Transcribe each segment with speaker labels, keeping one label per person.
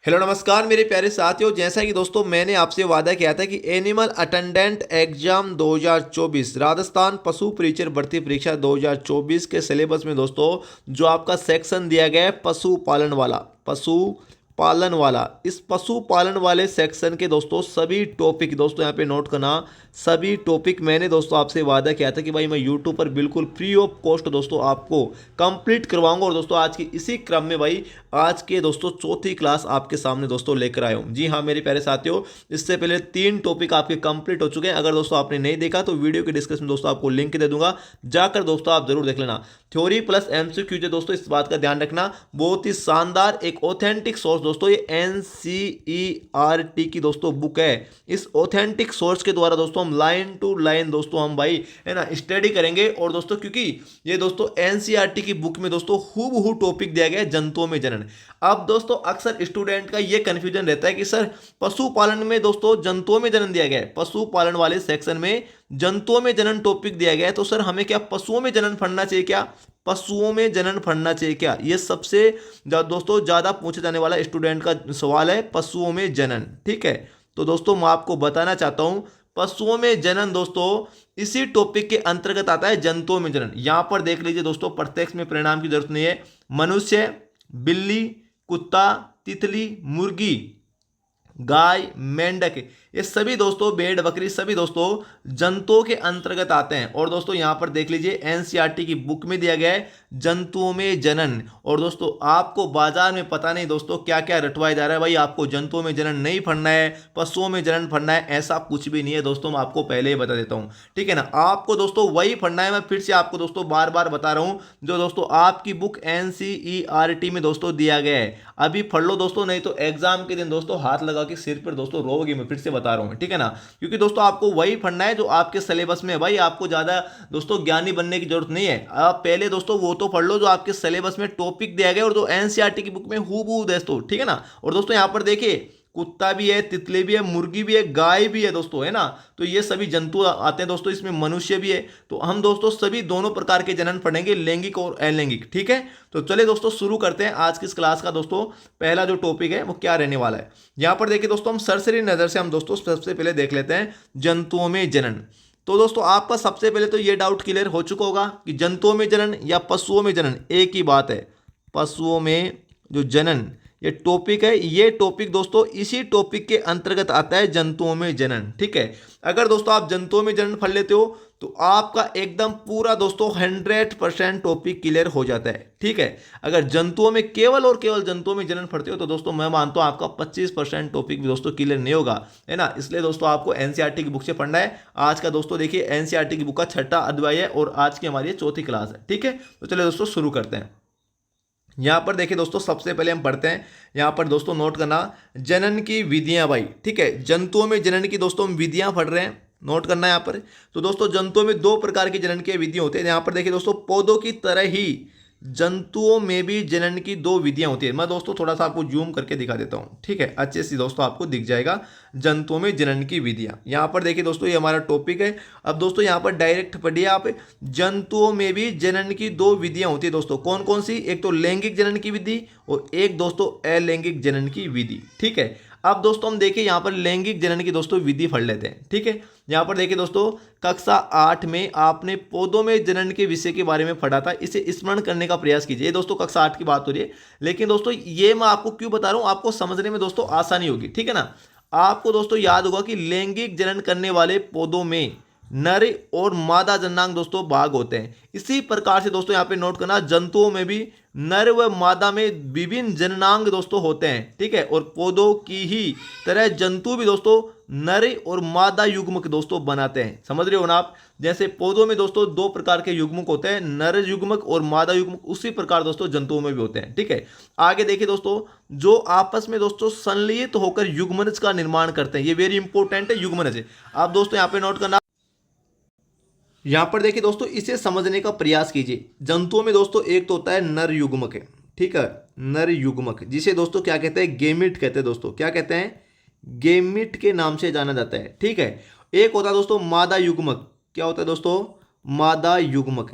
Speaker 1: Hello नमस्कार मेरे प्यारे साथियों। जैसा कि दोस्तों मैंने आपसे वादा किया था कि एनिमल अटेंडेंट एग्जाम 2024 राजस्थान पशु परिचर भर्ती परीक्षा 2024 के सिलेबस में दोस्तों जो आपका सेक्शन दिया गया है पशु पालन वाला, इस पशुपालन वाले सेक्शन के दोस्तों सभी टॉपिक दोस्तों यहाँ पे नोट करना। सभी टॉपिक मैंने दोस्तों आपसे वादा किया था कि भाई मैं यूट्यूब पर बिल्कुल फ्री ऑफ कॉस्ट दोस्तों आपको कंप्लीट करवाऊंगा। और दोस्तों आज की इसी क्रम में भाई आज के दोस्तों चौथी क्लास आपके सामने दोस्तों लेकर आया हूँ। जी हाँ मेरे प्यारे साथियों, इससे पहले 3 टॉपिक आपके कंप्लीट हो चुके हैं। अगर दोस्तों आपने नहीं देखा तो वीडियो के डिस्क्रिप्शन में दोस्तों आपको लिंक दे दूंगा, जाकर दोस्तों आप जरूर देख लेना। थ्योरी प्लस एमसीक्यू है दोस्तों, इस बात का ध्यान रखना। बहुत ही शानदार एक ऑथेंटिक सोर्स दोस्तों, ये एनसीईआरटी की दोस्तों बुक है। इस ऑथेंटिक सोर्स के द्वारा दोस्तों हम लाइन टू लाइन दोस्तों हम भाई है ना स्टडी करेंगे। और दोस्तों क्योंकि ये दोस्तों एनसीईआरटी की बुक में दोस्तों हूबहू टॉपिक दिया गया है जंतुओं में जनन। अब दोस्तों अक्सर स्टूडेंट का ये कंफ्यूजन रहता है कि सर पशुपालन में दोस्तों जंतुओं में जनन दिया गया है, पशुपालन वाले सेक्शन में जंतुओं में जनन टॉपिक दिया गया है, तो सर हमें क्या पशुओं में जनन पढ़ना चाहिए क्या, पशुओं में जनन पढ़ना चाहिए क्या? ये सबसे दोस्तों ज्यादा पूछे जाने वाला स्टूडेंट का सवाल है, पशुओं में जनन। ठीक है, तो दोस्तों मैं आपको बताना चाहता हूं पशुओं में जनन दोस्तों इसी टॉपिक के अंतर्गत आता है, जंतुओं में जनन। यहां पर देख लीजिए दोस्तों, प्रत्यक्ष में परिणाम की जरूरत नहीं है। मनुष्य, बिल्ली, कुत्ता, तितली, मुर्गी, गाय, मेंढक, ये सभी दोस्तों भेड़ बकरी सभी दोस्तों जंतुओं के अंतर्गत आते हैं। और दोस्तों यहां पर देख लीजिए एनसीईआरटी की बुक में दिया गया है जंतुओं में जनन। और दोस्तों आपको बाजार में पता नहीं दोस्तों क्या क्या रटवाया जा रहा है, भाई आपको जंतुओं में जनन नहीं पढ़ना है, पशुओं में जनन पढ़ना है, ऐसा कुछ भी नहीं है दोस्तों। मैं आपको पहले ही बता देता हूं, ठीक है ना। आपको दोस्तों वही पढ़ना है, मैं फिर से आपको दोस्तों बार बार बता रहा हूं जो दोस्तों आपकी बुक एनसीईआरटी में दोस्तों दिया गया है। अभी पढ़ लो दोस्तों, नहीं तो एग्जाम के दिन दोस्तों हाथ लगा के सिर पर दोस्तों रोओगे। मैं फिर से बता रहा हूं, ठीक है ना, क्योंकि दोस्तों आपको वही पढ़ना है जो आपके सिलेबस में है। भाई आपको ज्यादा दोस्तों ज्ञानी बनने की जरूरत नहीं है, आप पहले दोस्तों वो तो पढ़ लो जो आपके सिलेबस में टॉपिक दिया गया और जो एनसीईआरटी की बुक में हूबहू दोस्तों, ठीक है ना। और दोस्तों यहां पर देखिए कुत्ता भी है, तितली भी है, मुर्गी भी है, गाय भी है दोस्तों, है ना। तो ये सभी जंतु आते हैं दोस्तों, इसमें मनुष्य भी है। तो हम दोस्तों सभी दोनों प्रकार के जनन पढ़ेंगे, लैंगिक और अलैंगिक, ठीक है। तो चलिए दोस्तों शुरू करते हैं आज की इस क्लास का। दोस्तों पहला जो टॉपिक है वो क्या रहने वाला है, यहां पर देखिए दोस्तों हम सरसरी नजर से हम दोस्तों सबसे पहले देख लेते हैं जंतुओं में जनन। तो दोस्तों आपका सबसे पहले तो ये डाउट क्लियर हो चुका होगा कि जंतुओं में जनन या पशुओं में जनन एक ही बात है। पशुओं में जो जनन ये टॉपिक है, ये टॉपिक दोस्तों इसी टॉपिक के अंतर्गत आता है जंतुओं में जनन, ठीक है। अगर दोस्तों आप जंतुओं में जनन पढ़ लेते हो तो आपका एकदम पूरा दोस्तों 100% टॉपिक क्लियर हो जाता है, ठीक है। अगर जंतुओं में केवल और केवल जंतुओं में जनन पढ़ते हो तो दोस्तों मैं मानता हूं आपका 25% टॉपिक भी दोस्तों क्लियर नहीं होगा, है ना। इसलिए दोस्तों आपको एनसीईआरटी की बुक से पढ़ना है। आज का दोस्तों देखिए एनसीईआरटी की बुक का 6ठा अध्याय है और आज की हमारी 4थी क्लास है, ठीक है। तो चलिए दोस्तों शुरू करते हैं। यहां पर देखिए दोस्तों सबसे पहले हम पढ़ते हैं, यहां पर दोस्तों नोट करना जनन की विधियां भाई, ठीक है। जंतुओं में जनन की दोस्तों हम विधियां पढ़ रहे हैं, नोट करना है यहां पर। तो दोस्तों जंतुओं में 2 प्रकार की जनन की विधि होती है। यहां पर देखिए दोस्तों पौधों की तरह ही जंतुओं में भी जनन की 2 विधियां होती है। मैं दोस्तों थोड़ा सा आपको जूम करके दिखा देता हूं, ठीक है, अच्छे से दोस्तों आपको दिख जाएगा जंतुओं में जनन की विधियां। यहां पर देखिए दोस्तों ये हमारा टॉपिक है। अब दोस्तों यहां पर डायरेक्ट पढ़िए आप, जंतुओं में भी जनन की 2 विधियां होती है दोस्तों। कौन कौन सी? एक तो लैंगिक जनन की विधि और एक दोस्तों अलैंगिक जनन की विधि, ठीक है। अब दोस्तों हम देखिए यहां पर लैंगिक जनन की दोस्तों विधि पढ़ लेते हैं, ठीक है। यहां पर देखिए दोस्तों कक्षा 8 में आपने पौधों में जनन के विषय के बारे में पढ़ा था, इसे स्मरण करने का प्रयास कीजिए। दोस्तों कक्षा 8 की बात हो रही है, लेकिन दोस्तों ये मैं आपको क्यों बता रहा हूं, आपको समझने में दोस्तों आसानी होगी, ठीक है ना। आपको दोस्तों याद होगा कि लैंगिक जनन करने वाले पौधों में नर और मादा जननांग दोस्तों भाग होते हैं। इसी प्रकार से दोस्तों यहां पे नोट करना जंतुओं में भी नर व मादा में विभिन्न जननांग दोस्तों होते हैं, ठीक है। और पौधों की ही तरह जंतु भी दोस्तों नर और मादा युग्मक दोस्तों बनाते हैं, समझ रहे हो ना आप। जैसे पौधों में दोस्तों 2 प्रकार के युग्मक होते हैं, नर युग्मक और मादा युग्मक, उसी प्रकार दोस्तों जंतुओं में भी होते हैं, ठीक है। आगे देखिए दोस्तों जो आपस में दोस्तों संलयित होकर युग्मनज का निर्माण करते हैं, ये वेरी इंपॉर्टेंट है युग्मनज। आप दोस्तों यहाँ पे नोट करना, यहां पर देखिए दोस्तों इसे समझने का प्रयास कीजिए। जंतुओं में दोस्तों एक तो होता है नर युग्मक है, ठीक है, नर युग्मक, जिसे दोस्तों क्या कहते हैं, गेमिट कहते हैं दोस्तों। क्या कहते हैं? गेमिट के नाम से जाना जाता है, ठीक है। एक होता है दोस्तों मादा युग्मक। क्या होता है दोस्तों? मादा युग्मक,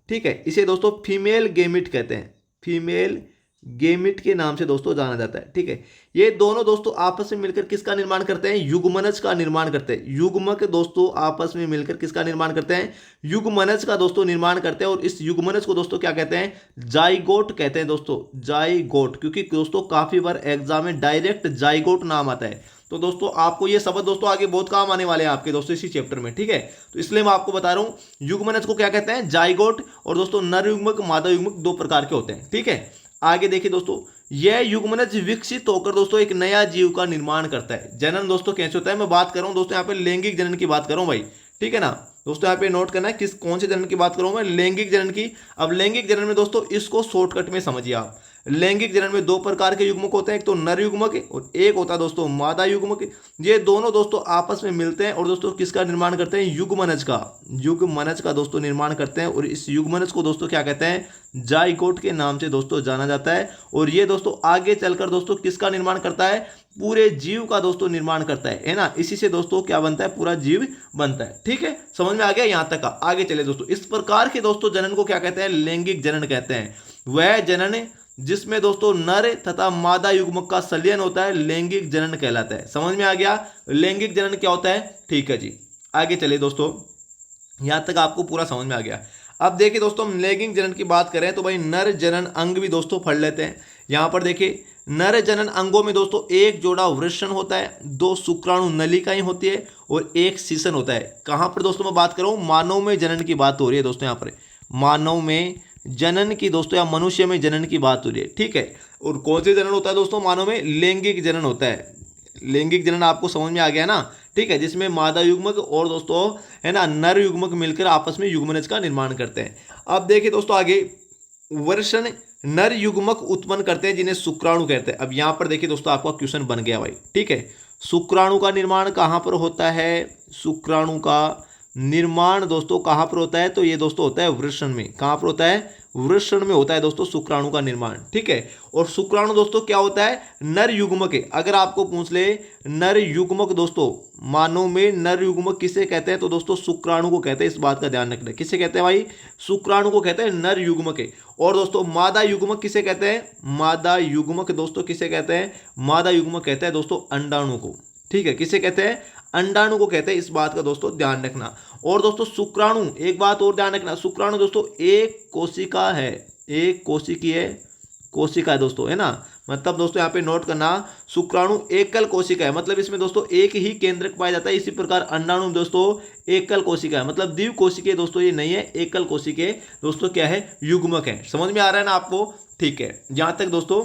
Speaker 1: ठीक है। इसे दोस्तों फीमेल गेमिट कहते हैं, फीमेल गेमिट के नाम से दोस्तों जाना जाता है। ठीक है, ये दोनों दोस्तों आपस में मिलकर किसका निर्माण करते हैं? युग्मनज का निर्माण करते हैं। युग्मक दोस्तों आपस में मिलकर किसका निर्माण करते हैं? युग्मनज का दोस्तों निर्माण करते हैं। और इस युग्मनज को दोस्तों क्या कहते हैं? जाइगोट कहते हैं दोस्तों, जाइगोट। क्योंकि दोस्तों काफी बार एग्जाम में डायरेक्ट जाइगोट नाम आता है, तो दोस्तों आपको ये शब्द दोस्तों आगे बहुत काम आने वाले हैं आपके दोस्तों इसी चैप्टर में। ठीक है, तो इसलिए मैं आपको बता रहा हूं युग्मनज को क्या कहते हैं? जाइगोट। और दोस्तों नर युग्मक मादा युग्मक दो प्रकार के होते हैं। ठीक है, आगे देखिए दोस्तों, यह युग्मनज विकसित होकर दोस्तों एक नया जीव का निर्माण करता है। जनन दोस्तों कैसे होता है? मैं बात कर रहा हूं दोस्तों यहाँ पे लैंगिक जनन की बात कर रहा हूं भाई। ठीक है ना दोस्तों, यहाँ पे नोट करना है किस कौन से जनन की बात कर रहा हूं मैं? लैंगिक जनन की। अब लैंगिक जनन में दोस्तों इसको शॉर्टकट में समझिए आप। लैंगिक जनन में दो प्रकार के युग्मक होते हैं, एक तो नर युग्मक और एक होता है दोस्तों मादा युग्मक। ये दोनों दोस्तों आपस में मिलते हैं और दोस्तों किसका निर्माण करते हैं? युग्मनज का। युग्मनज का दोस्तों निर्माण करते हैं। और इस युग्मनज को दोस्तों क्या कहते हैं? जाइगोट के नाम से दोस्तों जाना जाता है। और ये दोस्तों आगे चलकर दोस्तों किसका निर्माण करता है? पूरे जीव का दोस्तों निर्माण करता है ना। इसी से दोस्तों क्या बनता है? पूरा जीव बनता है। ठीक है, समझ में आ गया यहां तक का? आगे चले दोस्तों, इस प्रकार के दोस्तों जनन को क्या कहते हैं? लैंगिक जनन कहते हैं। वह जनन जिसमें दोस्तों नर तथा मादा युग्मक का संलयन होता है लैंगिक जनन कहलाता है। समझ में आ गया लैंगिक जनन क्या होता है? ठीक है जी, आगे चले दोस्तों, यहां तक आपको पूरा समझ में आ गया। अब देखिए दोस्तों, हम लैंगिक जनन की बात करें तो भाई नर जनन अंग भी दोस्तों पढ़ लेते हैं। यहां पर देखिए, नर जनन अंगों में दोस्तों एक जोड़ा वृषण होता है, दो शुक्राणु नलिकाएं होती है और एक सीसन होता है। कहां पर दोस्तों मैं बात कर रहा हूं? मानव में जनन की बात हो रही है दोस्तों। यहां पर मानव में जनन की दोस्तों या मनुष्य में जनन की बात हो रही है। ठीक है, और कौन से जनन होता है दोस्तों मानव में? लैंगिक जनन होता है। लैंगिक जनन आपको समझ में आ गया ना? ठीक है, जिसमें मादा युग्मक और दोस्तों है ना नर युग्मक मिलकर आपस में युग्मनज का निर्माण करते हैं। अब देखिए दोस्तों आगे, वर्षण नर युग्मक उत्पन्न करते हैं जिन्हें शुक्राणु कहते हैं। अब यहां पर देखिए दोस्तों आपका क्वेश्चन बन गया भाई। ठीक है, शुक्राणु का निर्माण कहां पर होता है? शुक्राणु का निर्माण दोस्तों कहां पर होता है? तो ये दोस्तों होता है वृषण में। कहां पर होता है? वृषण में होता है दोस्तों शुक्राणु का निर्माण। ठीक है, और शुक्राणु दोस्तों क्या होता है? नर युग्मक है। अगर आपको पूछ ले नर युग्मक दोस्तों, मानव में नर युग्मक किसे कहते हैं? तो दोस्तों शुक्राणु को कहते हैं। इस बात का ध्यान रखना। किसे कहते हैं भाई? शुक्राणु को कहते हैं नर युग्मक है। और दोस्तों मादा युग्मक किसे कहते हैं? मादा युग्मक दोस्तों किसे कहते हैं? मादा युग्मक कहते हैं दोस्तों अंडाणु को। ठीक है, किसे कहते हैं? अंडाणु को कहते हैं। इस बात का दोस्तों ध्यान रखना। और दोस्तों शुक्राणु, एक बात और ध्यान रखना, शुक्राणु दोस्तों एक कोशिका है, एक कोशिकीय कोशिका है दोस्तों, है ना। मतलब दोस्तों यहाँ पे नोट करना, शुक्राणु एकल कोशिका है, मतलब इसमें दोस्तों एक ही केंद्रक पाया जाता है। इसी प्रकार अंडाणु दोस्तों एकल कोशिका है, मतलब द्विव कोशिकीय दोस्तों ये नहीं है, एकल कोशिकीय दोस्तों क्या है? युग्मक है। समझ में आ रहा है ना आपको? ठीक है, जहां तक दोस्तों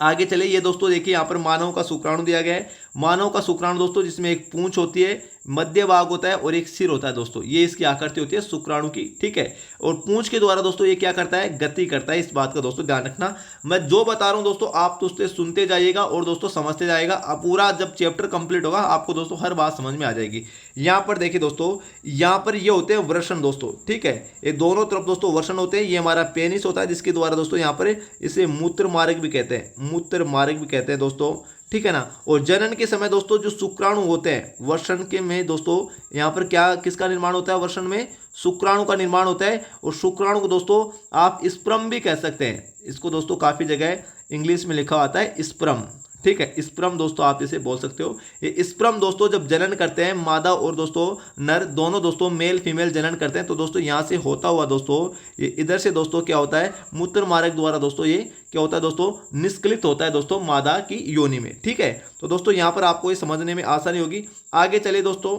Speaker 1: आगे चले, ये दोस्तों देखिए यहाँ पर मानव का शुक्राणु दिया गया है। मानव का शुक्राणु दोस्तों जिसमें एक पूंछ होती है, मध्य भाग होता है और एक सिर होता है दोस्तों, ये इसकी आकृति होती है शुक्राणु की। ठीक है, और पूंछ के द्वारा दोस्तों ये क्या करता है? गति करता है। इस बात का दोस्तों ध्यान रखना। मैं जो बता रहा हूँ दोस्तों आप तो उससे सुनते जाइएगा और दोस्तों समझते जाएगा। अब पूरा जब चैप्टर कंप्लीट होगा आपको दोस्तों हर बात समझ में आ जाएगी। यहाँ पर देखिए दोस्तों, यहाँ पर ये होते हैं वृषण दोस्तों। ठीक है, ये दोनों तरफ दोस्तों वृषण होते हैं। ये हमारा पेनिस होता है जिसके द्वारा दोस्तों यहाँ पर इसे मूत्र मार्ग भी कहते हैं, मूत्र मार्ग भी कहते हैं दोस्तों। ठीक है ना। और जनन के समय दोस्तों जो शुक्राणु होते हैं वृषण के में दोस्तों, यहाँ पर क्या किसका निर्माण होता है? वृषण में शुक्राणु का निर्माण होता है। और शुक्राणु को दोस्तों आप स्पर्म भी कह सकते हैं। इसको दोस्तों काफ़ी जगह इंग्लिश में लिखा आता है स्पर्म। ठीक है, स्पर्म दोस्तों आप इसे बोल सकते हो। ये स्पर्म दोस्तों जब जनन करते हैं, मादा और दोस्तों नर दोनों दोस्तों मेल फीमेल जनन करते हैं, तो दोस्तों यहाँ से होता हुआ दोस्तों ये इधर से दोस्तों क्या होता है? मूत्र मार्ग द्वारा दोस्तों ये क्या होता है दोस्तों? निष्कलित होता है दोस्तों मादा की योनि में। ठीक है, तो दोस्तों यहाँ पर आपको ये समझने में आसानी होगी। आगे चले दोस्तों,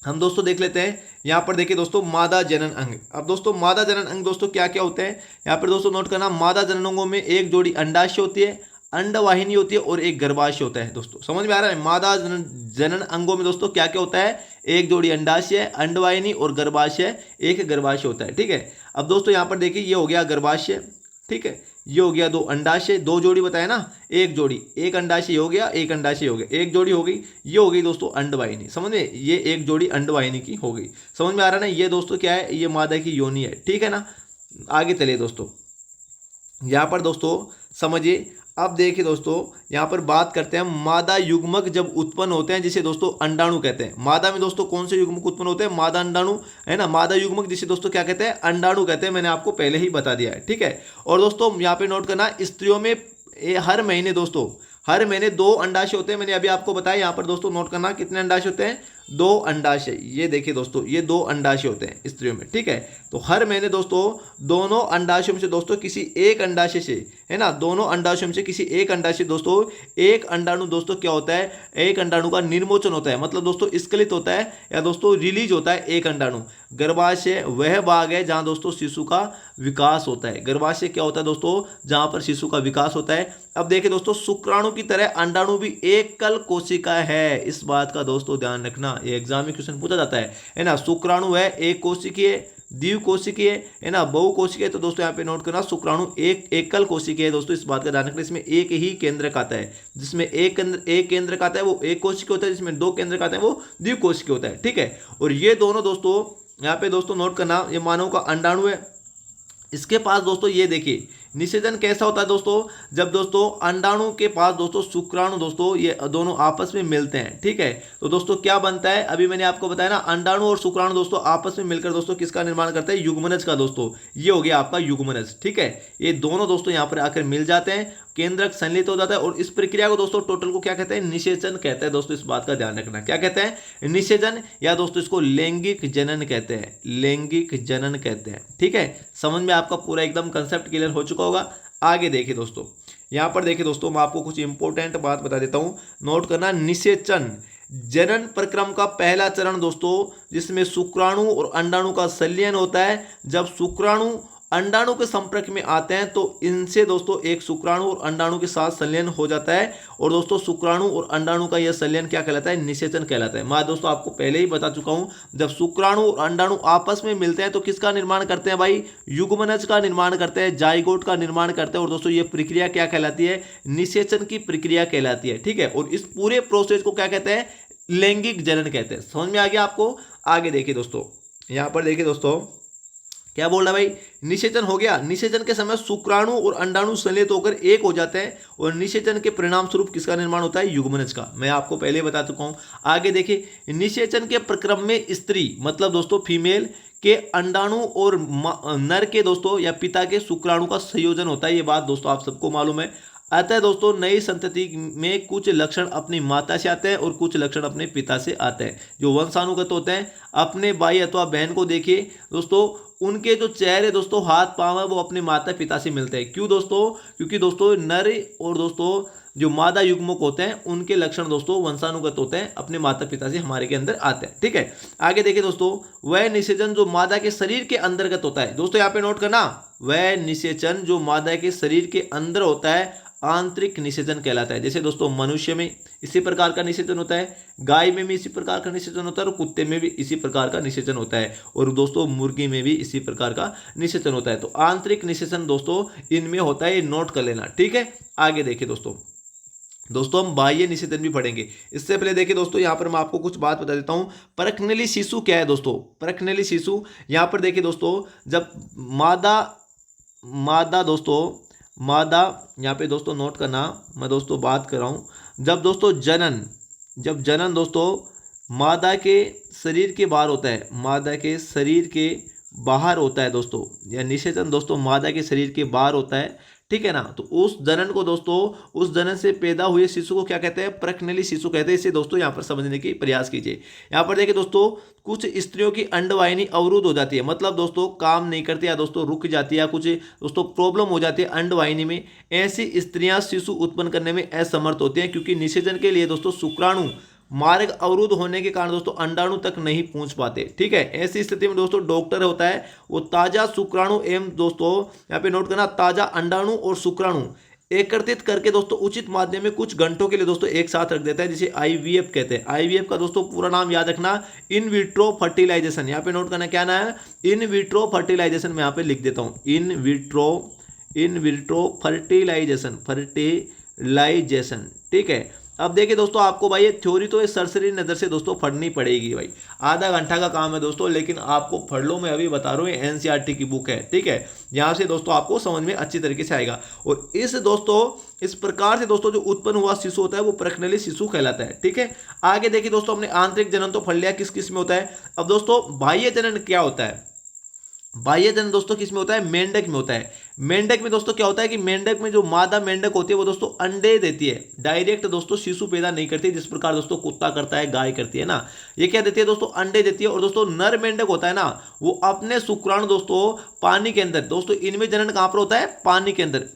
Speaker 1: हम दोस्तों देख लेते हैं। यहाँ पर देखिए दोस्तों मादा जनन अंग। अब दोस्तों मादा जनन अंग दोस्तों क्या क्या होते हैं यहाँ पर दोस्तों नोट करना। मादा जनन अंगों में एक जोड़ी अंडाशय होती है, अंडवाहिनी होती है और एक गर्भाशय होता है दोस्तों। समझ में आ रहा है? मादा जनन अंगों में दोस्तों क्या क्या होता है? एक जोड़ी अंडाशय, अंडवाहिनी और गर्भाशय, एक गर्भाशय होता है। ठीक है, अब दोस्तों यहाँ पर देखिए ये हो गया गर्भाशय। ठीक है, ये हो गया दो अंडाशय, दो जोड़ी बताया ना, एक जोड़ी, एक अंडाशय हो गया, एक अंडाशय हो गया, एक जोड़ी हो गई, ये हो गई दोस्तों अंडवाहिनी। समझ में? ये एक जोड़ी अंडवाहिनी की हो गई। समझ में आ रहा है ना? ये दोस्तों क्या है? ये मादा की योनि है। ठीक है ना। आगे चलिए दोस्तों, यहाँ पर दोस्तों समझिए, अब देखिए दोस्तों, यहाँ पर बात करते हैं मादा युग्मक जब उत्पन्न होते हैं जिसे दोस्तों अंडाणु कहते हैं। मादा में दोस्तों कौन से युग्मक उत्पन्न होते हैं? मादा अंडाणु, है ना। मादा युग्मक जिसे दोस्तों क्या कहते हैं? अंडाणु कहते हैं। मैंने आपको पहले ही बता दिया है, ठीक है। और दोस्तों यहाँ पे नोट करना, स्त्रियों में हर महीने दोस्तों, हर महीने 2 अंडाशय होते हैं। मैंने अभी आपको बताया। यहाँ पर दोस्तों नोट करना कितने अंडाशय होते हैं? 2 अंडाशय। ये देखिए दोस्तों, ये 2 अंडाशय होते हैं स्त्रियों में, ठीक है। तो हर महीने दोस्तों दोनों अंडाशयों में से दोस्तों किसी एक अंडाशय से, है ना, दोनों अंडाशयों में से किसी एक अंडाशय दोस्तों, एक अंडाणु दोस्तों क्या होता है? एक अंडाणु का निर्मोचन होता है, मतलब दोस्तों स्खलित होता है या दोस्तों रिलीज होता है एक अंडाणु। गर्भाशय वह भाग है जहां दोस्तों शिशु का विकास होता है। गर्भाशय क्या होता है दोस्तों? जहां पर शिशु का विकास होता है। अब देखिए दोस्तों, शुक्राणु की तरह अंडाणु भी एकल कोशिका है। इस बात का दोस्तों ध्यान रखना, ये एग्जाम में क्वेश्चन पूछा जाता है ना। शुक्राणु है एक कोशिकीय, द्विकोशिकीय, है ना, बहुकोशिकीय। तो दोस्तों यहाँ पे नोट करना, शुक्राणु एक एकल कोशिकीय है दोस्तों। इस बात का ध्यान रखना, इसमें एक ही केंद्रक आता है। जिसमें एक केंद्रक आता है वो एक कोशिकीय होता है, जिसमें 2 केंद्रक आते हैं वो द्विकोशिकीय होता है, ठीक है। और ये दोनों दोस्तों यहाँ पे दोस्तों नोट करना, ये मानव का अंडाणु है। इसके पास दोस्तों ये देखिए निषेचन कैसा होता है दोस्तों? जब दोस्तों अंडाणु के पास दोस्तों शुक्राणु दोस्तों ये दोनों आपस में मिलते हैं, ठीक है। तो दोस्तों क्या बनता है? अभी मैंने आपको बताया ना, अंडाणु और शुक्राणु दोस्तों आपस में मिलकर दोस्तों किसका निर्माण करते हैं? युग्मनज का दोस्तों। ये हो गया आपका युग्मनज, ठीक है। ये दोनों दोस्तों यहाँ पर आकर मिल जाते हैं, केंद्रक संलित हो जाता है। और इस प्रक्रिया को दोस्तों टोटल को क्या कहते हैं? निषेचन कहते हैं दोस्तों। इस बात का ध्यान रखना, क्या कहते हैं? निषेचन, या दोस्तों इसको लैंगिक जनन कहते हैं। लैंगिक जनन कहते हैं, ठीक है। समझ में आपका पूरा एकदम कंसेप्ट क्लियर हो चुका होगा। आगे देखिए दोस्तों, यहाँ पर देखिए दोस्तों, मैं आपको कुछ इंपॉर्टेंट बात बता देता हूँ, नोट करना। निषेचन जनन प्रक्रम का पहला चरण दोस्तों, जिसमें शुक्राणु और अंडाणु का संलयन होता है। जब शुक्राणु अंडाणु के संपर्क में आते हैं तो इनसे दोस्तों एक शुक्राणु और अंडाणु के साथ संलयन हो जाता है। और दोस्तों शुक्राणु और अंडाणु का यह संलयन क्या कहलाता है? निषेचन कहलाता है। मैं दोस्तों आपको पहले ही बता चुका हूं, जब शुक्राणु और अंडाणु आपस में मिलते हैं तो किसका निर्माण करते हैं भाई? युग्मनज का निर्माण करते हैं, जाइगोट का निर्माण करते हैं। और दोस्तों ये प्रक्रिया क्या कहलाती है? निषेचन की प्रक्रिया कहलाती है, ठीक है। और इस पूरे प्रोसेस को क्या कहते हैं? लैंगिक जनन कहते हैं। समझ में आ गया आपको? आगे देखिए दोस्तों, यहां पर देखिए दोस्तों क्या बोल रहा है भाई? निषेचन हो गया। निषेचन के समय शुक्राणु और अंडाणु संलयित होकर एक हो जाते हैं और निषेचन के परिणाम स्वरूप किसका निर्माण होता है? युग्मनज का। मैं आपको पहले ही बता चुका हूं। आगे देखिए, निषेचन के प्रक्रम में स्त्री, मतलब दोस्तों फीमेल के अंडाणु और नर के दोस्तों या पिता के शुक्राणु का संयोजन होता है। ये बात दोस्तों आप सबको मालूम है। अतः दोस्तों नई संतति में कुछ लक्षण अपनी माता से आते हैं और कुछ लक्षण अपने पिता से आते हैं, जो वंशानुगत होते हैं। अपने भाई अथवा बहन को देखिए दोस्तों, उनके जो चेहरे दोस्तों, हाथ पांव है, वो अपने माता पिता से मिलते हैं। क्यों दोस्तों? क्योंकि दोस्तों नर और दोस्तों जो मादा युग्मक होते हैं उनके लक्षण दोस्तों वंशानुगत होते हैं, अपने माता पिता से हमारे के अंदर आते हैं, ठीक है। आगे देखिए दोस्तों, वह निषेचन जो मादा के शरीर के अंतर्गत होता है, दोस्तों यहाँ पे नोट करना, वह निषेचन जो मादा के शरीर के अंदर होता है आंतरिक निषेचन कहलाता है। जैसे दोस्तों मनुष्य में इसी प्रकार का निषेचन होता है, गाय में भी इसी प्रकार का निषेचन होता है, और कुत्ते में भी इसी प्रकार का निषेचन होता है, और दोस्तों मुर्गी में भी इसी प्रकार का निषेचन होता है। तो आंतरिक निषेचन दोस्तों इनमें होता है, ये नोट कर लेना, ठीक है। आगे देखिए दोस्तों हम बाह्य निषेचन भी पढ़ेंगे। इससे पहले देखिए दोस्तों, यहाँ पर मैं आपको कुछ बात बता देता हूँ। परखनली शिशु क्या है दोस्तों? परखनली शिशु, यहाँ पर देखिए दोस्तों, जब मादा दोस्तों, मादा, यहाँ पे दोस्तों नोट करना, मैं दोस्तों बात कर रहा हूँ, जब दोस्तों जब जनन दोस्तों मादा के शरीर के बाहर होता है, मादा के शरीर के बाहर होता है दोस्तों, या निषेचन दोस्तों मादा के शरीर के बाहर होता है, ठीक है ना। तो उस जनन को दोस्तों, उस जनन से पैदा हुए शिशु को क्या कहते हैं? प्रखनली शिशु कहते हैं। इसे दोस्तों यहाँ पर समझने की प्रयास कीजिए। यहाँ पर देखिए दोस्तों, कुछ स्त्रियों की अंडवाहिनी अवरुद्ध हो जाती है, मतलब दोस्तों काम नहीं करती, या दोस्तों रुक जाती है, या कुछ दोस्तों प्रॉब्लम हो जाती है अंडवाहिनी में। ऐसी स्त्रियां शिशु उत्पन्न करने में असमर्थ होती हैं, क्योंकि निषेचन के लिए दोस्तों शुक्राणु मार्ग अवरुद्ध होने के कारण दोस्तों अंडाणु तक नहीं पहुंच पाते, ठीक है। ऐसी स्थिति में दोस्तों डॉक्टर होता है, वो ताजा शुक्राणु एवं दोस्तों यहाँ पे नोट करना, ताजा अंडाणु और शुक्राणु एकत्रित करके दोस्तों उचित माध्यम में कुछ घंटों के लिए दोस्तों एक साथ रख देता है, जिसे आईवीएफ कहते हैं। आईवीएफ का दोस्तों पूरा नाम याद रखना, इन विट्रो फर्टिलाइजेशन। यहाँ पे नोट करना क्या नाम है? In vitro fertilization. मैं यहाँ पे लिख देता हूँ, इन विट्रो फर्टिलाइजेशन, ठीक है। अब देखिए दोस्तों, आपको भाई ये थ्योरी तो इस सरसरी नज़र से दोस्तों पढ़नी पड़ेगी भाई, आधा घंटा का काम है दोस्तों, लेकिन आपको पढ़ लो, मैं अभी बता रहा हूँ, ये एनसीईआरटी की बुक है, ठीक है। यहाँ से दोस्तों आपको समझ में अच्छी तरीके से आएगा। और इस प्रकार से दोस्तों जो उत्पन्न हुआ शिशु होता है वो प्रखनली शिशु कहलाता है, ठीक है। आगे देखिए दोस्तों, हमने आंतरिक जनन तो पढ़ लिया किस किस में होता है। अब दोस्तों बाह्य जनन क्या होता है? बाह्य जनन दोस्तों किस में होता है? मेंढक में होता है। मेंढक में दोस्तों क्या होता है कि मेंढक में जो मादा मेंढक होती है वो दोस्तों अंडे देती है, डायरेक्ट दोस्तों शिशु पैदा नहीं करती, जिस प्रकार दोस्तों कुत्ता करता है, गाय करती है ना। ये क्या देती है दोस्तों? अंडे देती है। और दोस्तों नर मेंढक होता है ना, वो अपने शुक्राणु दोस्तों पानी के अंदर, दोस्तों इनमें जनन कहां पर होता है? पानी के अंदर,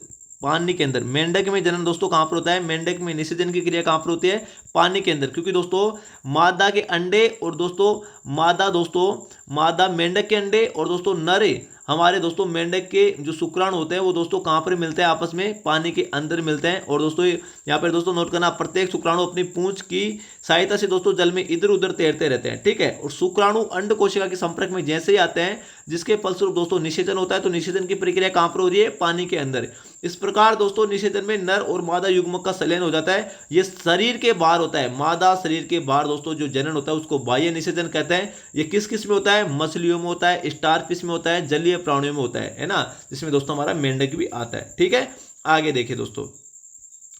Speaker 1: पानी के अंदर। मेंढक में जनन दोस्तों कहां पर होता है? मेंढक में निषेचन की क्रिया कहां पर होती है? पानी के अंदर। क्योंकि दोस्तों मादा के अंडे और दोस्तों मादा मेंढक के अंडे और दोस्तों नर हमारे दोस्तों मेंढक के जो शुक्राणु होते हैं वो दोस्तों कहां पर मिलते हैं? आपस में पानी के अंदर मिलते हैं। और दोस्तों यहाँ पर दोस्तों नोट करना, प्रत्येक शुक्राणु अपनी पूंछ की सहायता से दोस्तों जल में इधर उधर तैरते रहते हैं, ठीक है। और शुक्राणु अंड कोशिका के संपर्क में जैसे ही आते हैं, जिसके फलस्वरूप दोस्तों निषेचन होता है, तो निषेचन की प्रक्रिया कहां पर हो रही है? पानी के अंदर। इस प्रकार दोस्तों निषेचन में नर और मादा युग्मक का संलयन हो जाता है। ये शरीर के बाहर होता है, मादा शरीर के बाहर दोस्तों जो जनन होता है उसको बाह्य निषेचन कहते हैं। ये किस किस में होता है? मछलियों में होता है, स्टारफिश में होता है, जलीय प्राणियों में होता है ना, जिसमें दोस्तों हमारा मेंढक भी आता है, ठीक है। आगे देखिए दोस्तों,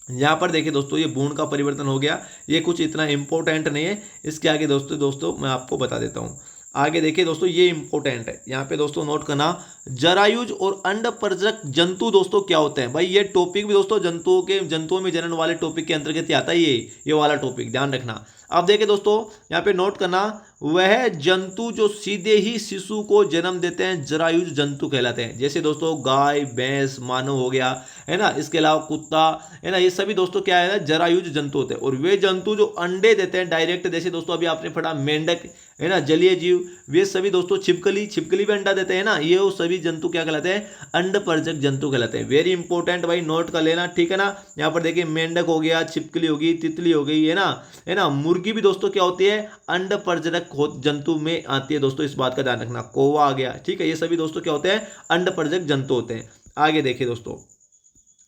Speaker 1: यहाँ पर देखिए दोस्तों, ये भ्रूण का परिवर्तन हो गया, ये कुछ इतना इंपॉर्टेंट नहीं है। इसके आगे दोस्तों मैं आपको बता देता हूँ। आगे देखिए दोस्तों, ये इंपॉर्टेंट है, यहाँ पे दोस्तों नोट करना, जरायुज और अंडपरजक जंतु दोस्तों क्या होते हैं? भाई ये टॉपिक भी दोस्तों जंतुओं में जनन वाले टॉपिक के अंतर्गत ही आता है, ये वाला टॉपिक ध्यान रखना। अब देखिए दोस्तों, यहाँ पे नोट करना, वह जंतु जो सीधे ही शिशु को जन्म देते हैं जरायुज जंतु कहलाते हैं। जैसे दोस्तों गाय, भैंस, मानव हो गया, है ना, इसके अलावा कुत्ता, है ना, ये सभी दोस्तों क्या है ना, जरायुज जंतु होते हैं। और वे जंतु जो अंडे देते हैं डायरेक्ट, जैसे दोस्तों अभी आपने पढ़ा मेंढक, है ना, जलीय जीव, वे सभी दोस्तों छिपकली भी अंडा देते हैं ना, ये वो सभी जंतु क्या कहलाते हैं? अंडपरजक जंतु कहलाते हैं। वेरी इंपॉर्टेंट भाई, नोट कर लेना, ठीक है ना। यहाँ पर देखिए मेंढक हो गया, छिपकली होगी, तितली हो गई, है ना, मुर्गी भी दोस्तों क्या होती है? अंडपरजक जंतु में आती है दोस्तों, इस बात का ध्यान रखना। कौवा आ गया, ठीक है, ये सभी दोस्तों क्या होते हैं? अंडपरजक जंतु होते हैं। आगे देखिए दोस्तों,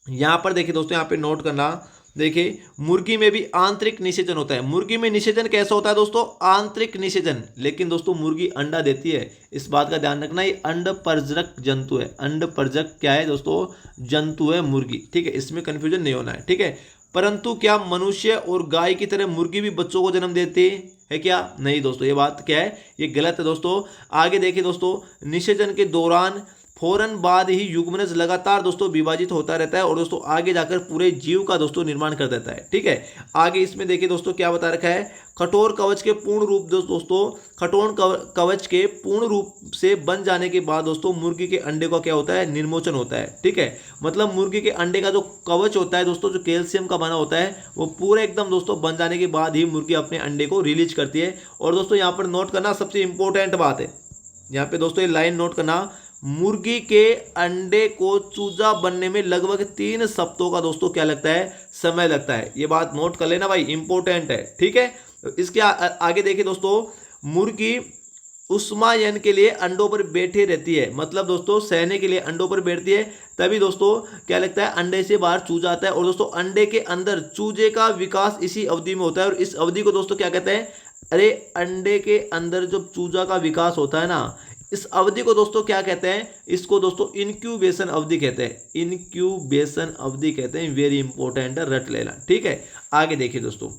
Speaker 1: यहां पर देखिए दोस्तों, यहाँ पे नोट करना, देखिए मुर्गी में भी आंतरिक निषेचन होता है। मुर्गी में निषेचन कैसा होता है दोस्तों? आंतरिक निषेचन। लेकिन दोस्तों मुर्गी अंडा देती है, इस बात का ध्यान रखना, ये अंडपरजक जंतु है। अंडपरजक क्या है दोस्तों? जंतु है मुर्गी, ठीक है, इसमें कंफ्यूजन नहीं होना है, ठीक है। परंतु क्या मनुष्य और गाय की तरह मुर्गी भी बच्चों को जन्म देती है क्या? नहीं दोस्तों, ये बात क्या है? ये गलत है दोस्तों। आगे देखिए दोस्तों, निषेचन के दौरान फौरन बाद ही युग्मनज लगातार दोस्तों विभाजित होता रहता है और दोस्तों आगे जाकर पूरे जीव का दोस्तों निर्माण कर देता है, ठीक है। आगे इसमें देखिए दोस्तों क्या बता रखा है, कठोर कवच के पूर्ण रूप दोस्तों कठोर कवच के पूर्ण रूप से बन जाने के बाद दोस्तों मुर्गी के अंडे का क्या होता है? निर्मोचन होता है, ठीक है। मतलब मुर्गी के अंडे का जो कवच होता है दोस्तों, जो कैल्शियम का बना होता है, वो पूरे एकदम दोस्तों बन जाने के बाद ही मुर्गी अपने अंडे को रिलीज करती है। और दोस्तों यहाँ पर नोट करना, सबसे इंपॉर्टेंट बात है यहाँ पे दोस्तों, ये लाइन नोट करना, मुर्गी के अंडे को चूजा बनने में लगभग 3 सप्ताहों का दोस्तों क्या लगता है? समय लगता है। ये बात नोट कर लेना भाई, इंपॉर्टेंट है, ठीक है। इसके आगे देखिए दोस्तों, मुर्गी उष्मायन के लिए अंडों पर बैठे रहती है, मतलब दोस्तों सहने के लिए अंडों पर बैठती है, तभी दोस्तों क्या लगता है? अंडे से बाहर चूजा आता है। और दोस्तों अंडे के अंदर चूजे का विकास इसी अवधि में होता है। और इस अवधि को दोस्तों क्या कहते हैं? अरे अंडे के अंदर जब चूजा का विकास होता है ना, इस अवधि को दोस्तों क्या कहते हैं? इसको दोस्तों इनक्यूबेशन अवधि कहते हैं, इनक्यूबेशन अवधि कहते हैं। वेरी इंपॉर्टेंट है, रट लेना, ठीक है। आगे देखिए दोस्तों,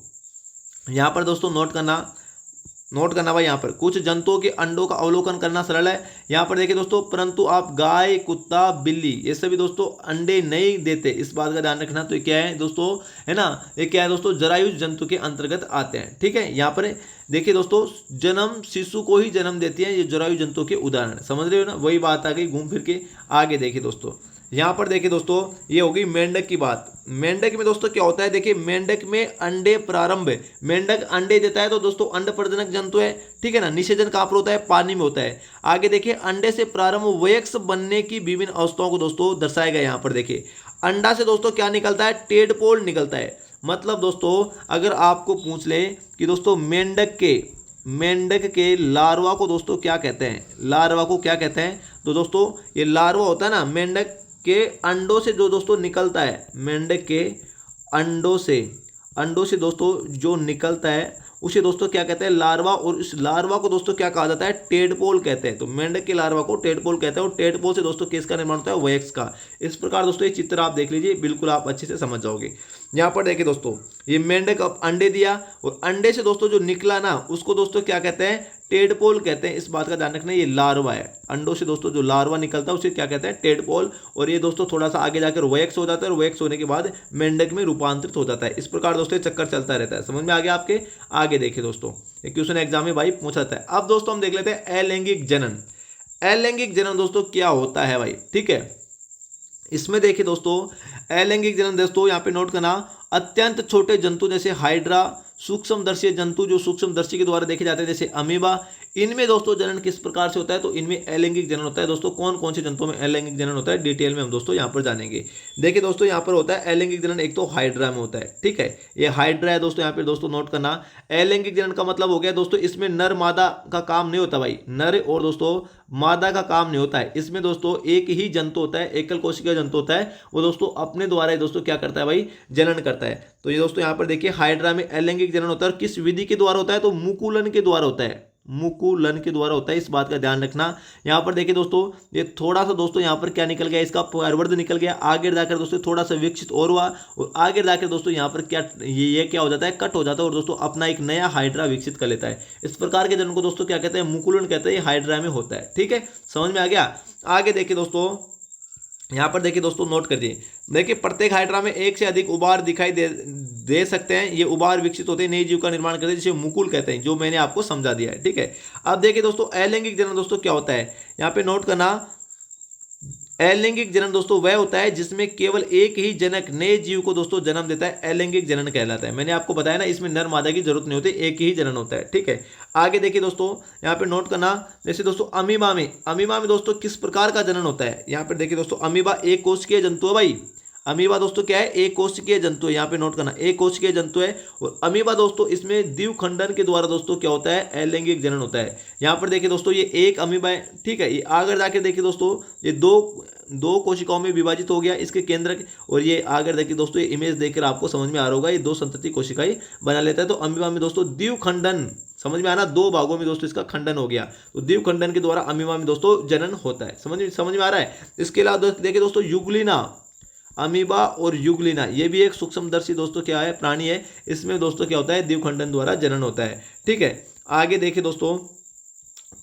Speaker 1: यहाँ पर दोस्तों नोट करना भाई, यहाँ पर कुछ जंतुओं के अंडों का अवलोकन करना सरल है। यहाँ पर देखिए दोस्तों, परंतु आप गाय, कुत्ता, बिल्ली, ये सभी दोस्तों अंडे नहीं देते, इस बात का ध्यान रखना। तो ये क्या है दोस्तों, है ना, ये क्या है दोस्तों? जरायुज जंतु के अंतर्गत आते हैं, ठीक है। यहाँ पर देखिए दोस्तों, जन्म शिशु को ही जन्म देती है, ये जरायु जंतु के उदाहरण, समझ रहे हो ना, वही बात आ गई घूम फिर के। आगे देखिए दोस्तों, यहाँ पर देखिए दोस्तों, ये होगी मेंढक की बात। मेंढक में दोस्तों क्या होता है? देखिए मेंढक में अंडे प्रारंभ, मेंढक अंडे देता है तो दोस्तों अंड प्रजनक जंतु है, ठीक है ना। निषेचन कहाँ पर होता है? पानी में होता है। आगे देखिए, अंडे से प्रारंभ वयस्क बनने की विभिन्न अवस्थाओं को दोस्तों दर्शाया गया। यहाँ पर देखिए, अंडा से दोस्तों क्या निकलता है? टेडपोल निकलता है। मतलब दोस्तों अगर आपको पूछ ले कि दोस्तों मेंढक के लार्वा को दोस्तों क्या कहते हैं? लार्वा को क्या कहते हैं? तो दोस्तों ये लार्वा होता है ना, मेंढक के अंडों से जो दोस्तों निकलता है, मेंढक के अंडों से अंडों से दोस्तों जो निकलता है उसे दोस्तों क्या कहते हैं, लार्वा। और इस लार्वा को दोस्तों क्या कहा जाता है, टेडपोल कहते हैं। तो मेंढक के लार्वा को टेडपोल कहते हैं और टेडपोल से दोस्तों किसका निर्माण होता है, वैक्स का। इस प्रकार दोस्तों ये चित्र आप देख लीजिए, बिल्कुल आप अच्छे से समझ जाओगे। यहाँ पर देखिए दोस्तों, ये मेंढक अब अंडे दिया और अंडे से दोस्तों जो निकला ना उसको दोस्तों क्या कहते हैं, टेडपोल कहते हैं। इस बात का ध्यान रखना, ये लार्वा है। अंडों से दोस्तों जो लार्वा निकलता है उसे क्या कहते हैं, टेडपोल। और ये दोस्तों थोड़ा सा आगे जाकर वैक्स हो जाता है और वैक्स होने के बाद मेंढक में रूपांतरित हो जाता है। इस प्रकार दोस्तों ये चक्कर चलता रहता है। समझ में आ गया आपके। आगे देखिए दोस्तों, एक क्वेश्चन एग्जाम में भाई पूछा था। अब दोस्तों हम देख लेते हैं अलैंगिक जनन। अलैंगिक जनन दोस्तों क्या होता है भाई, ठीक है। इसमें देखिए दोस्तों, अलैंगिक जनन दोस्तों यहाँ पे नोट करना, अत्यंत छोटे जंतु जैसे हाइड्रा, सूक्ष्मदर्शी जंतु जो सूक्ष्मदर्शी के द्वारा देखे जाते हैं जैसे अमीबा, इनमें दोस्तों जनन किस प्रकार से होता है, तो इनमें अलैंगिक जनन होता है। दोस्तों कौन कौन से जंतुओं में अलैंगिक जनन होता है, डिटेल में हम दोस्तों यहाँ पर जानेंगे। देखिए दोस्तों, यहाँ पर होता है अलैंगिक जनन, एक तो हाइड्रा में होता है, ठीक है। ये हाइड्रा है दोस्तों, यहाँ पे दोस्तों नोट करना। अलैंगिक जनन का मतलब हो गया दोस्तों, इसमें नर मादा का काम नहीं होता भाई, नर और दोस्तों मादा का काम नहीं होता है। इसमें दोस्तों एक ही जंतु होता है, एकल कोशिका जंतु होता है, वो दोस्तों अपने द्वारा ही दोस्तों क्या करता है भाई, जनन करता है। तो ये दोस्तों यहाँ पर देखिए, हाइड्रा में अलैंगिक जनन होता है। और किस विधि के द्वारा होता है, तो मुकुलन के द्वारा होता है, मुकुलन के द्वारा होता है। इस बात का ध्यान रखना। यहाँ पर देखिए दोस्तों, ये थोड़ा सा दोस्तों यहाँ पर क्या निकल गया, इसका फॉरवर्ड निकल गया। आगे जाकर दोस्तों थोड़ा सा विकसित और हुआ और आगे जाकर दोस्तों यहाँ पर क्या ये क्या हो जाता है, कट हो जाता है और दोस्तों अपना एक नया हाइड्रा विकसित कर लेता है। इस प्रकार के जनन को दोस्तों क्या कहते हैं, मुकुलन कहते हैं। ये हाइड्रा में होता है, ठीक है। समझ में आ गया। आगे देखिए दोस्तों, यहाँ पर देखिए दोस्तों नोट कर दिए, देखिए प्रत्येक हाइड्रा में एक से अधिक उबार दिखाई दे सकते हैं। ये उबार विकसित होते हैं, नए जीव का निर्माण करते हैं, जिसे मुकुल कहते हैं, जो मैंने आपको समझा दिया है, ठीक है। अब देखिए दोस्तों, अलैंगिक जनन दोस्तों क्या होता है, यहाँ पे नोट करना। अलैंगिक जनन दोस्तों वह होता है जिसमें केवल एक ही जनक नए जीव को दोस्तों जन्म देता है, अलैंगिक जनन कहलाता है। मैंने आपको बताया ना, इसमें नर मादा की जरूरत नहीं होती, एक ही जनन होता है, ठीक है। आगे देखिए दोस्तों, यहाँ पे नोट करना, जैसे दोस्तों अमीबा में दोस्तों किस प्रकार का जनन होता है। यहाँ पर देखिए दोस्तों, अमीबा एक कोशिकीय जंतु है भाई। अमीबा दोस्तों क्या है, एक कोशिकीय जंतु है। यहाँ पे नोट करना, एक कोशिकीय जंतु है। और अमीबा दोस्तों इसमें द्विखंडन के द्वारा दोस्तों क्या होता है, अलैंगिक जनन होता है। यहाँ पर देखिए दोस्तों, ये एक अमीबा है, ठीक है। ये आगे जाके देखिए दोस्तों, ये दो कोशिकाओं में विभाजित हो गया इसके केंद्र। और ये आगे देखिए दोस्तों, ये इमेज देखकर आपको समझ में आ रहा होगा, ये दो संतति कोशिकाएं बना लेता है। तो अमीबा में दोस्तों द्विखंडन, समझ में आना, दो भागों में दोस्तों इसका खंडन हो गया। तो द्विखंडन के द्वारा अमीबा में दोस्तों जनन होता है। समझ में आ रहा है। इसके अलावा देखिए दोस्तों, युगलिना, अमीबा और युगलिना, ये भी एक सूक्ष्मदर्शी दोस्तों क्या है, प्राणी है। इसमें दोस्तों क्या होता है, द्विखंडन द्वारा जनन होता है, ठीक है। आगे देखिए दोस्तों,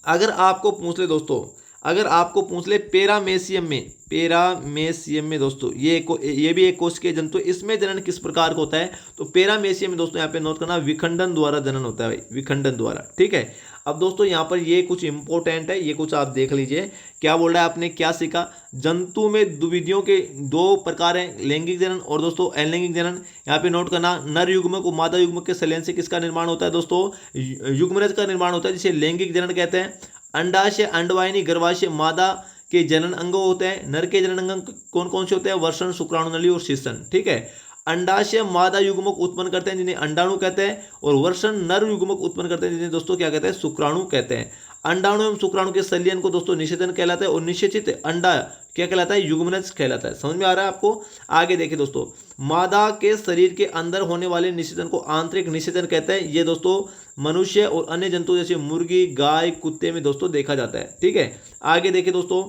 Speaker 1: अगर आपको पूछ ले दोस्तों, अगर आपको पूछ ले पैरामेसियम में दोस्तों, ये भी एक कोशिकीय जंतु, इसमें जनन किस प्रकार का होता है, तो पैरामेसियम में दोस्तों यहाँ पे नोट करना, विखंडन द्वारा जनन होता है भाई, विखंडन द्वारा, ठीक है। अब दोस्तों यहाँ पर ये कुछ इंपॉर्टेंट है, ये कुछ आप देख लीजिए। क्या बोल रहा है, आपने क्या सीखा, जंतु में द्विविधियों के दो प्रकार हैं, लैंगिक जनन और दोस्तों अलैंगिक जनन। यहाँ पे नोट करना, नर युग्मक और मादा युग्मक के संलयन से किसका निर्माण होता है दोस्तों, युग्मनज का निर्माण होता है, जिसे लैंगिक जनन कहते हैं। अंडाशय, अंडवाहिनी, गर्भाशय, मादा के जनन अंग होते हैं। नर के जनन अंग कौन कौन से होते हैं, वर्षण, शुक्राणु नली और शिशन, ठीक है। अंडाशय मादा युग्मक उत्पन्न करते हैं जिन्हें अंडाणु कहते हैं, और वर्षण नर युग्मक उत्पन्न करते हैं जिन्हें दोस्तों क्या कहते हैं, शुक्राणु कहते हैं। अंडाणु एवं शुक्राणु के संलयन को दोस्तों निषेचन कहलाता है, और निषेचित अंडा क्या कहलाता है, युग्मनज कहलाता है। समझ में आ रहा है आपको। आगे देखिए दोस्तों, मादा के शरीर के अंदर होने वाले निषेचन को आंतरिक निषेचन कहते हैं। ये दोस्तों मनुष्य और अन्य जंतु जैसे मुर्गी, गाय, कुत्ते में दोस्तों देखा जाता है, ठीक है। आगे देखिए दोस्तों,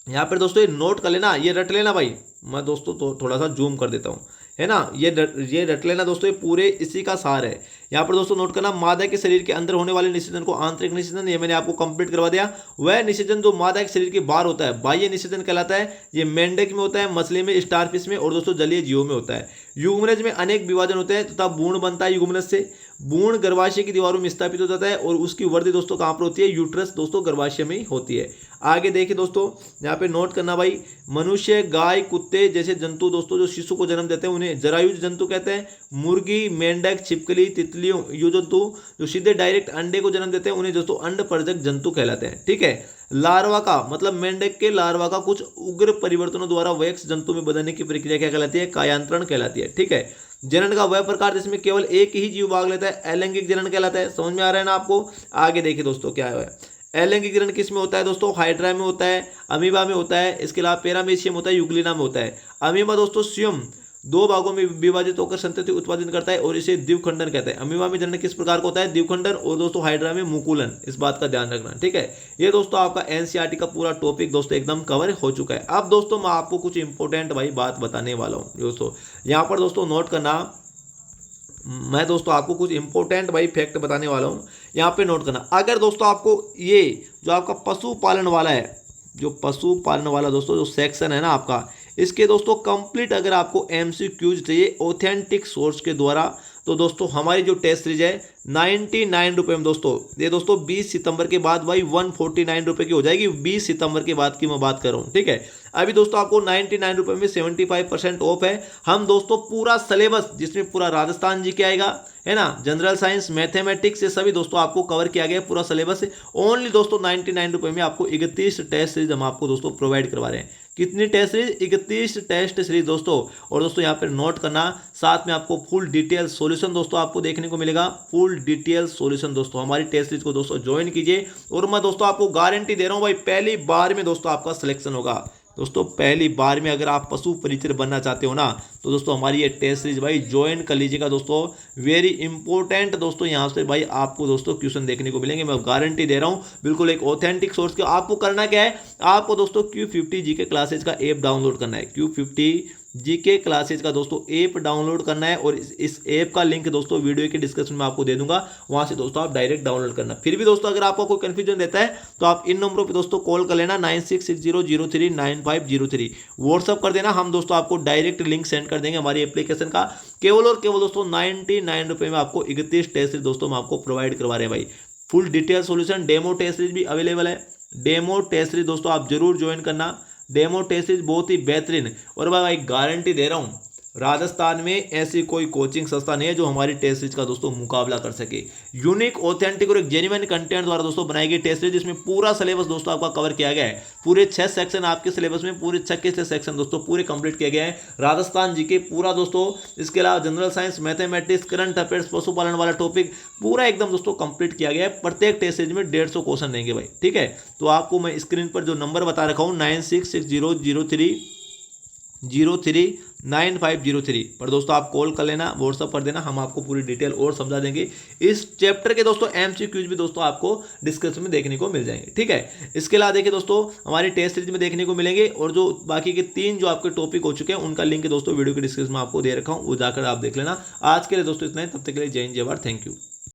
Speaker 1: यहाँ पर दोस्तों ये नोट कर लेना, ये रट लेना भाई। मैं दोस्तों तो थोड़ा सा जूम कर देता हूँ, है ना। ये रट लेना दोस्तों, ये पूरे इसी का सार है। यहाँ पर दोस्तों नोट करना, मादा के शरीर के अंदर होने वाले निषेचन को आंतरिक निषेचन, ये मैंने आपको कंप्लीट करवा दिया। वह निषेचन जो मादा के शरीर के बाहर होता है, बाह्य निषेचन कहलाता है। ये मेंढक में होता है, मछली में, स्टारफिश में और दोस्तों जलीय जीवों में होता है। युग्मनज में अनेक विभाजन होते हैं तथा भ्रूण बनता है युग्मनज से। भ्रूण गर्भाशय की दीवारों में स्थापित हो जाता है और उसकी वृद्धि दोस्तों कहाँ पर होती है, यूट्रस दोस्तों गर्भाशय में ही होती है। आगे देखिए दोस्तों, यहाँ पे नोट करना भाई, मनुष्य, गाय, कुत्ते जैसे जंतु दोस्तों जो शिशु को जन्म देते हैं उन्हें जरायुज जंतु कहते हैं। मुर्गी, मेंढक, छिपकली, तितलियों, ये जंतु जो सीधे डायरेक्ट अंडे को जन्म देते हैं उन्हें दोस्तों अंड परजक जंतु कहलाते हैं, ठीक है। लार्वा का मतलब मेंढक के लार्वा का कुछ उग्र परिवर्तनों द्वारा वयस्क जंतु में बदलने की प्रक्रिया क्या कहलाती है, कायांतरण कहलाती है, ठीक है। जनन का वह प्रकार जिसमें केवल एक ही जीव भाग लेता है, अलैंगिक जनन कहलाता है। समझ में आ रहा है ना आपको। आगे देखिए दोस्तों क्या है, अलैंगिक जनन किस में होता है दोस्तों, हाइड्रा में होता है, अमीबा में होता है, इसके अलावा पैरामेसियम होता है, युगलिना में होता है। अमीबा दोस्तों स्वयं दो भागों में विभाजित होकर संतति उत्पादन करता है और इसे द्विखंडन कहते हैं। अमीबा में जनन किस प्रकार का होता है? द्विखंडन। और दोस्तों हाइड्रा में मुकुलन। इस बात का ध्यान रखना, ठीक है। ये दोस्तों आपका एनसीईआरटी का पूरा टॉपिक दोस्तों एकदम कवर हो चुका है। अब दोस्तों मैं आपको कुछ इंपॉर्टेंट भाई बात बताने वाला हूँ दोस्तों, यहाँ पर दोस्तों नोट करना। मैं दोस्तों आपको कुछ इंपॉर्टेंट भाई फैक्ट बताने वाला हूँ, यहाँ पे नोट करना। अगर दोस्तों आपको ये जो आपका पशुपालन वाला है, जो पशुपालन वाला दोस्तों जो सेक्शन है ना आपका, इसके दोस्तों कंप्लीट अगर आपको एमसीक्यूज चाहिए ऑथेंटिक सोर्स के द्वारा, तो दोस्तों हमारी जो टेस्ट सीरीज है 99 रुपये में दोस्तों, ये दोस्तों 20 सितंबर के बाद भाई 149 रुपये की हो जाएगी। 20 सितंबर के बाद की मैं बात कर रहा हूँ, ठीक है। अभी दोस्तों आपको 99 रुपये में 75% ऑफ है। हम दोस्तों पूरा सिलेबस, जिसमें पूरा राजस्थान जी के आएगा, है ना, जनरल साइंस, मैथमेटिक्स, ये सभी दोस्तों आपको कवर किया गया है पूरा सिलेबस। ओनली दोस्तों 99 रुपये में आपको 31 टेस्ट सीरीज हम आपको दोस्तों प्रोवाइड करवा रहे हैं। कितनी टेस्ट सीरीज? 31 टेस्ट सीरीज दोस्तों। और दोस्तों यहाँ पर नोट करना, साथ में आपको फुल डिटेल सॉल्यूशन दोस्तों आपको देखने को मिलेगा। फुल डिटेल सॉल्यूशन दोस्तों हमारी टेस्ट सीरीज को दोस्तों ज्वाइन कीजिए। और मैं दोस्तों आपको गारंटी दे रहा हूँ भाई, पहली बार में दोस्तों आपका सिलेक्शन होगा। दोस्तों पहली बार में अगर आप पशु परिचर बनना चाहते हो ना, तो दोस्तों हमारी ये टेस्ट सीरीज भाई ज्वाइन कर लीजिएगा दोस्तों। वेरी इंपॉर्टेंट दोस्तों, यहाँ से भाई आपको दोस्तों क्वेश्चन देखने को मिलेंगे, मैं गारंटी दे रहा हूँ, बिल्कुल एक ऑथेंटिक सोर्स के। आपको करना क्या है? आपको दोस्तों Q50 जीके क्लासेज का ऐप डाउनलोड करना है। Q50 जीके क्लासेज का दोस्तों ऐप डाउनलोड करना है, और इस ऐप का लिंक दोस्तों वीडियो के डिस्क्रिप्शन में आपको दे दूंगा, वहां से दोस्तों आप डायरेक्ट डाउनलोड करना। फिर भी दोस्तों अगर आपको कोई कंफ्यूजन रहता है तो आप इन नंबरों पे दोस्तों कॉल कर लेना, 9660039503, व्हाट्सअप कर देना। हम दोस्तों आपको डायरेक्ट लिंक सेंड कर देंगे हमारी एप्लीकेशन का। केवल और केवल दोस्तों 99 रुपये में आपको 31 टेस्ट सीरीज दोस्तों हम आपको प्रोवाइड करवा रहे हैं भाई। Full detail solution, demo test series भी अवेलेबल है। डेमो टेस्ट सीरीज दोस्तों आप जरूर ज्वाइन करना। डेमो टेस्ट सीरीज बहुत ही बेहतरीन, और भाई गारंटी दे रहा हूँ, राजस्थान में ऐसी कोई कोचिंग संस्था नहीं है जो हमारी टेस्ट सीरीज का दोस्तों मुकाबला कर सके। यूनिक, ऑथेंटिक और एक जेन्युइन कंटेंट द्वारा दोस्तों बनाई गई टेस्ट सीरीज, जिसमें पूरा सिलेबस दोस्तों आपका कवर किया गया है। पूरे 6 सेक्शन आपके सिलेबस में, पूरे 6 के 6 सेक्शन दोस्तों पूरे कंप्लीट किए गए हैं। राजस्थान जीके पूरा दोस्तों, इसके अलावा general science, mathematics, current affairs, पशुपालन वाला टॉपिक पूरा एकदम दोस्तों कंप्लीट किया गया है। प्रत्येक टेस्ट सीरीज में 150 क्वेश्चन रहेंगे भाई, ठीक है। तो आपको मैं स्क्रीन पर जो नंबर बता रखा हूँ 9660039503 पर दोस्तों आप कॉल कर लेना, व्हाट्सअप कर देना, हम आपको पूरी डिटेल और समझा देंगे। इस चैप्टर के दोस्तों एमसीक्यूज भी दोस्तों आपको डिस्कशन में देखने को मिल जाएंगे, ठीक है। इसके अलावा देखिए दोस्तों हमारी टेस्ट सीरीज में देखने को मिलेंगे, और जो बाकी के 3 जो आपके टॉपिक हो चुके हैं उनका लिंक दोस्तों वीडियो के डिस्क्रिप्शन में आपको दे रखा हूँ, वो जाकर आप देख लेना। आज के लिए दोस्तों इतना ही, तब तक के लिए जय हिंद, जय भारत, थैंक यू।